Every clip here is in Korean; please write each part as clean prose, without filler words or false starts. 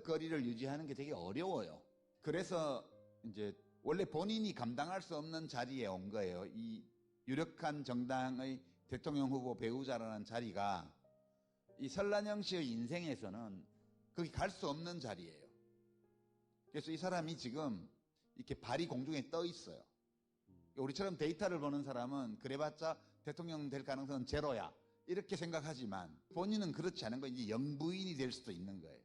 거리를 유지하는 게 되게 어려워요. 그래서 이제 원래 본인이 감당할 수 없는 자리에 온 거예요. 이 유력한 정당의 대통령 후보 배우자라는 자리가 이 설란영 씨의 인생에서는 거기 갈 수 없는 자리예요. 그래서 이 사람이 지금 이렇게 발이 공중에 떠 있어요. 우리처럼 데이터를 보는 사람은 그래봤자 대통령 될 가능성은 제로야 이렇게 생각하지만 본인은 그렇지 않은 거예요. 이제 영부인이 될 수도 있는 거예요.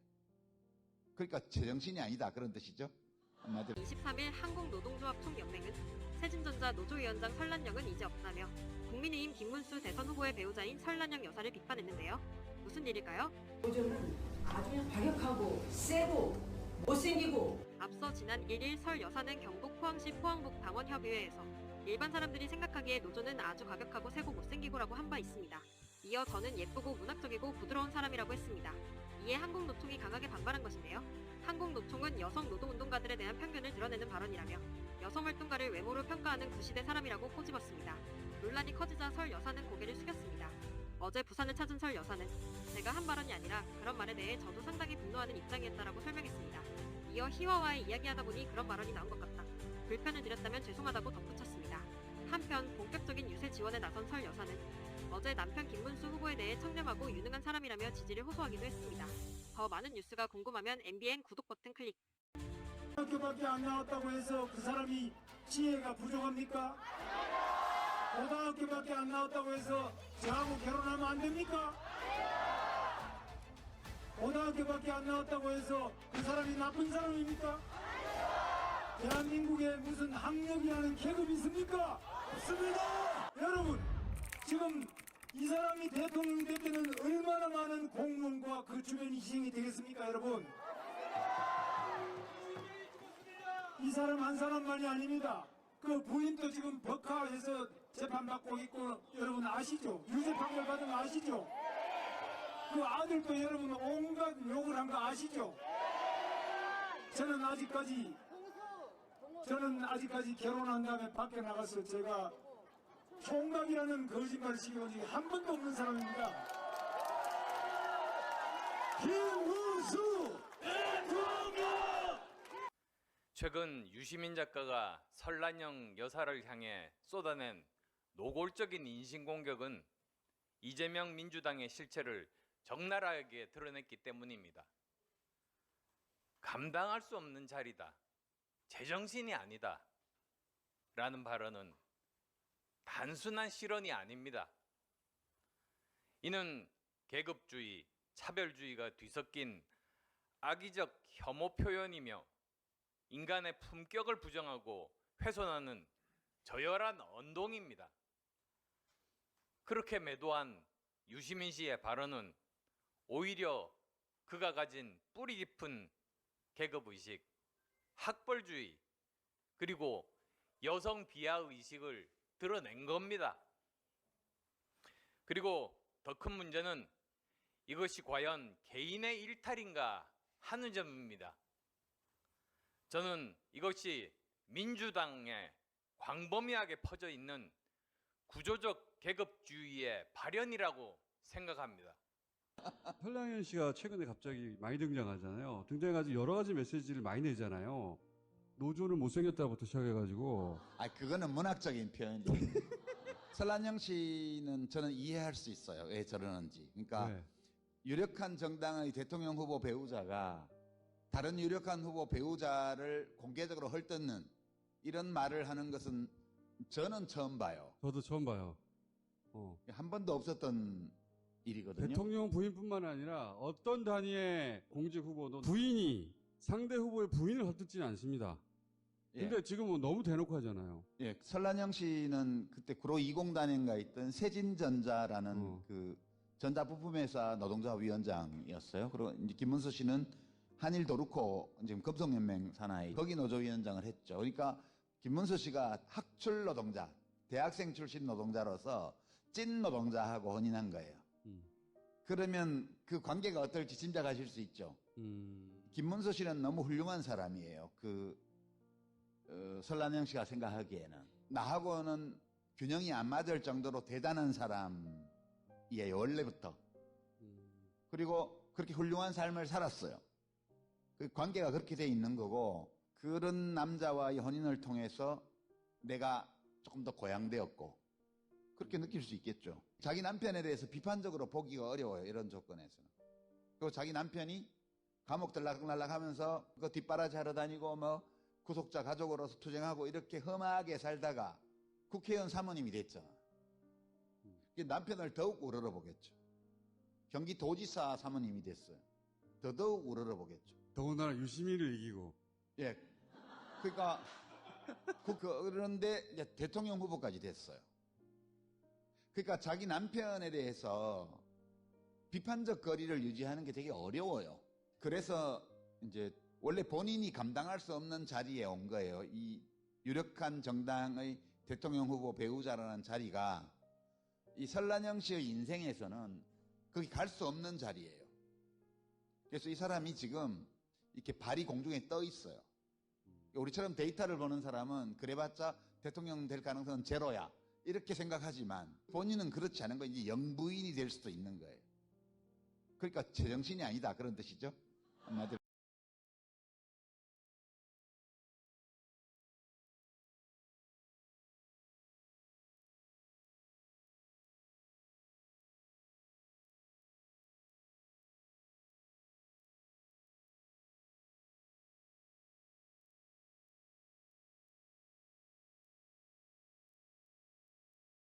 그러니까 제정신이 아니다 그런 뜻이죠. 한마디로. 23일 한국노동조합 총연맹은 세진전자 노조위원장 설란영은 이제 없다며 국민의힘 김문수 대선 후보의 배우자인 설란영 여사를 비판했는데요. 무슨 일일까요? 노조는 아주 그냥 과격하고 세고 못생기고. 앞서 지난 1일 설 여사는 경북 포항시 포항북 당원협의회에서 일반 사람들이 생각하기에 노조는 아주 과격하고 세고 못생기고라고 한 바 있습니다. 이어 저는 예쁘고 문학적이고 부드러운 사람이라고 했습니다. 이에 한국노총이 강하게 반발한 것인데요. 한국노총은 여성 노동운동가들에 대한 편견을 드러내는 발언이라며 여성활동가를 외모로 평가하는 구시대 사람이라고 꼬집었습니다. 논란이 커지자 설 여사는 고개를 숙였습니다. 어제 부산을 찾은 설 여사는 제가 한 발언이 아니라 그런 말에 대해 저도 상당히 분노하는 입장이었다라고 설명했습니다. 이어 희화와의 이야기하다 보니 그런 발언이 나온 것 같다. 불편을 드렸다면 죄송하다고 덧붙였습니다. 한편 본격적인 유세 지원에 나선 설 여사는 어제 남편 김문수 후보에 대해 청렴하고 유능한 사람이라며 지지를 호소하기도 했습니다. 더 많은 뉴스가 궁금하면 MBN 구독 버튼 클릭. 고등학교밖에 안 나왔다고 해서 그 사람이 지혜가 부족합니까? 고등학교밖에 안 나왔다고 해서 저하고 결혼하면 안 됩니까? 고등학교밖에 안 나왔다고 해서 그 사람이 나쁜 사람입니까? 대한민국에 무슨 학력이라는 계급이 있습니까? 없습니다! 여러분, 지금 이 사람이 대통령이 될 때는 얼마나 많은 공무원과 그 주변이 희생이 되겠습니까, 여러분? 이 사람 한 사람만이 아닙니다. 그 부인도 지금 법카에서 재판받고 있고 여러분 아시죠? 유죄 판결 받은 거 아시죠? 그 아들도 여러분 온갖 욕을 한 거 아시죠? 저는 아직까지 결혼한 다음에 밖에 나가서 제가 총각이라는 거짓말을 시켜본 적이 한 번도 없는 사람입니다. 김문수 대통령! 최근 유시민 작가가 설란영 여사를 향해 쏟아낸 노골적인 인신공격은 이재명 민주당의 실체를 적나라하게 드러냈기 때문입니다. 감당할 수 없는 자리다, 제정신이 아니다 라는 발언은 단순한 실언이 아닙니다. 이는 계급주의, 차별주의가 뒤섞인 악의적 혐오 표현이며 인간의 품격을 부정하고 훼손하는 저열한 언동입니다. 그렇게 매도한 유시민 씨의 발언은 오히려 그가 가진 뿌리 깊은 계급의식, 학벌주의, 그리고 여성 비하의식을 드러낸 겁니다. 그리고 더 큰 문제는 이것이 과연 개인의 일탈인가 하는 점입니다. 저는 이것이 민주당에 광범위하게 퍼져 있는 구조적 계급주의의 발현이라고 생각합니다. 설란영 씨가 최근에 갑자기 많이 등장하잖아요. 등장해가지고 여러 가지 메시지를 많이 내잖아요. 노조는 못생겼다부터 시작해가지고. 그거는 문학적인 표현이에요. 설란영 씨는 저는 이해할 수 있어요. 왜 저러는지. 그러니까 네. 유력한 정당의 대통령 후보 배우자가 다른 유력한 후보 배우자를 공개적으로 헐뜯는 이런 말을 하는 것은 저는 처음 봐요. 저도 처음 봐요. 한 번도 없었던 일이거든요. 대통령 부인뿐만 아니라 어떤 단위의 공직 후보도 부인이 상대 후보의 부인을 헐뜯지는 않습니다. 근데 지금은 너무 대놓고 하잖아요. 예, 설란영 씨는 그때 구로 20단인가 있던 세진전자라는 그 전자부품회사 노동자 위원장이었어요. 그리고 이제 김문수 씨는 한일도르코 지금 금속연맹 산하의 거기 노조위원장을 했죠. 그러니까 김문수 씨가 학출 노동자, 대학생 출신 노동자로서 찐 노동자하고 혼인한 거예요. 그러면 그 관계가 어떨지 짐작하실 수 있죠. 김문수 씨는 너무 훌륭한 사람이에요. 설란영 씨가 생각하기에는 나하고는 균형이 안 맞을 정도로 대단한 사람이에요, 원래부터. 그리고 그렇게 훌륭한 삶을 살았어요. 그 관계가 그렇게 돼 있는 거고, 그런 남자와의 혼인을 통해서 내가 조금 더 고양되었고, 그렇게 느낄 수 있겠죠. 자기 남편에 대해서 비판적으로 보기가 어려워요, 이런 조건에서는. 그리고 자기 남편이 감옥 들락날락 하면서 그 뒷바라지 하러 다니고 뭐 구속자 가족으로서 투쟁하고 이렇게 험하게 살다가 국회의원 사모님이 됐잖아. 남편을 더욱 우러러보겠죠. 경기도지사 사모님이 됐어요. 더더욱 우러러보겠죠. 더군다나 유시민을 이기고. 예. 그러니까 그런데 이제 대통령 후보까지 됐어요. 그러니까 자기 남편에 대해서 비판적 거리를 유지하는 게 되게 어려워요. 그래서 이제 원래 본인이 감당할 수 없는 자리에 온 거예요. 이 유력한 정당의 대통령 후보 배우자라는 자리가 이 설란영 씨의 인생에서는 거기 갈 수 없는 자리예요. 그래서 이 사람이 지금 이렇게 발이 공중에 떠 있어요. 우리처럼 데이터를 보는 사람은 그래봤자 대통령 될 가능성은 제로야, 이렇게 생각하지만 본인은 그렇지 않은 거예요. 이제 영부인이 될 수도 있는 거예요. 그러니까 제정신이 아니다, 그런 뜻이죠. 한마디로.